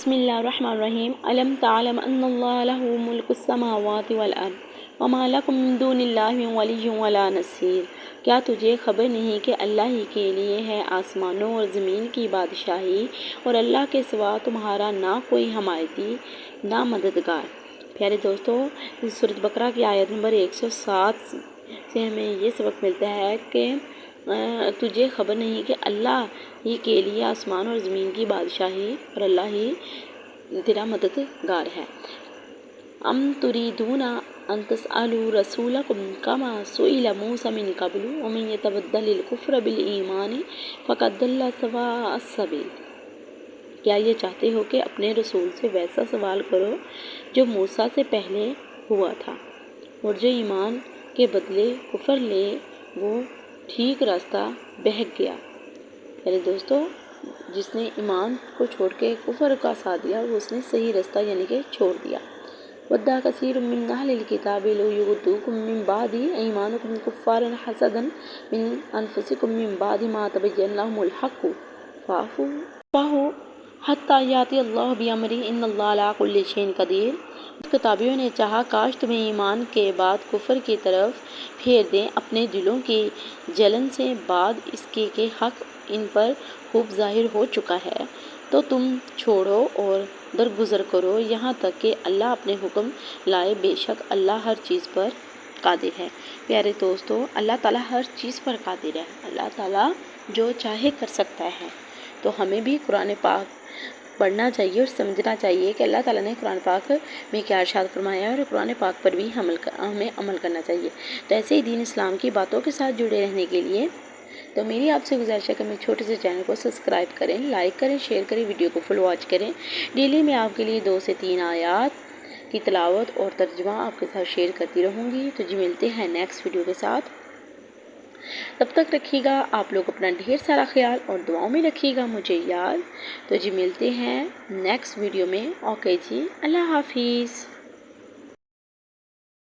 بسم اللہ الرحمن الرحیم علم تعلم ان اللہ لہ ملک السماوات والارض وما لکم من دون اللہ من ولی ولا نصیر۔ کیا تجھے خبر نہیں کہ اللہ ہی کے لیے ہے آسمانوں اور زمین کی بادشاہی اور اللہ کے سوا تمہارا نہ کوئی حمایتی نہ مددگار۔ پیارے دوستو، سورۃ بقرہ کی آیت نمبر 107 سے ہمیں یہ سبق ملتا ہے کہ تجھے خبر نہیں کہ اللہ ہی کے لیے آسمان اور زمین کی بادشاہی اور اللہ ہی تیرا مددگار ہے۔ ام تریدون ان تسألوا رسولکم کما سئل موسیٰ من قبل ومن یتبدل الکفر بالایمان فقد ضل سواء السبیل۔ کیا یہ چاہتے ہو کہ اپنے رسول سے ویسا سوال کرو جو موسیٰ سے پہلے ہوا تھا، اور جو ایمان کے بدلے کفر لے وہ ٹھیک راستہ بہک گیا۔ پیارے دوستو، جس نے ایمان کو چھوڑ کے کفر کا ساتھ دیا وہ اس نے صحیح راستہ یعنی کہ چھوڑ دیا۔ وَدَّ كَثِيرٌ مِّنْ أَهْلِ الْكِتَابِ لَوْ يُرُدُّوكُم مِّن بَعْدِ إِيمَانِكُمْ كُفَّارًا حَسَدًا مِّنْ أَنفُسِكُم مِّن بَعْدِ مَا تَبَيَّنَ لَهُمُ الْحَقُّ فَاعْفُوا حَتَّىٰ يَأْتِيَ اللَّهُ بِأَمْرِهِ إِنَّ اللَّهَ عَلَىٰ كُلِّ شَيْءٍ قَدِيرٌ۔ کچھ کتابیوں نے چاہا کاش تمہیں ایمان کے بعد کفر کی طرف پھیر دیں اپنے دلوں کی جلن سے بعد اس کے کہ حق ان پر خوب ظاہر ہو چکا ہے، تو تم چھوڑو اور درگزر کرو یہاں تک کہ اللہ اپنے حکم لائے، بے شک اللہ ہر چیز پر قادر ہے۔ پیارے دوستو، اللہ تعالیٰ ہر چیز پر قادر ہے، اللہ تعالیٰ جو چاہے کر سکتا ہے۔ تو ہمیں بھی قرآن پاک پڑھنا چاہیے اور سمجھنا چاہیے کہ اللہ تعالیٰ نے قرآن پاک میں کیا ارشاد فرمایا ہے، اور قرآن پاک پر بھی ہمیں عمل کرنا چاہیے۔ تو ایسے ہی دین اسلام کی باتوں کے ساتھ جڑے رہنے کے لیے تو میری آپ سے گزارش ہے کہ میرے چھوٹے سے چینل کو سبسکرائب کریں، لائک کریں، شیئر کریں، ویڈیو کو فل واچ کریں۔ ڈیلی میں آپ کے لیے 2 سے 3 آیات کی تلاوت اور ترجمہ آپ کے ساتھ شیئر کرتی رہوں گی۔ تو ملتے ہیں نیکسٹ ویڈیو کے ساتھ، تب تک رکھیے گا آپ لوگ اپنا ڈھیر سارا خیال اور دعاؤں میں رکھیے گا مجھے یاد۔ تو ملتے ہیں نیکسٹ ویڈیو میں۔ اوکے اللہ حافظ۔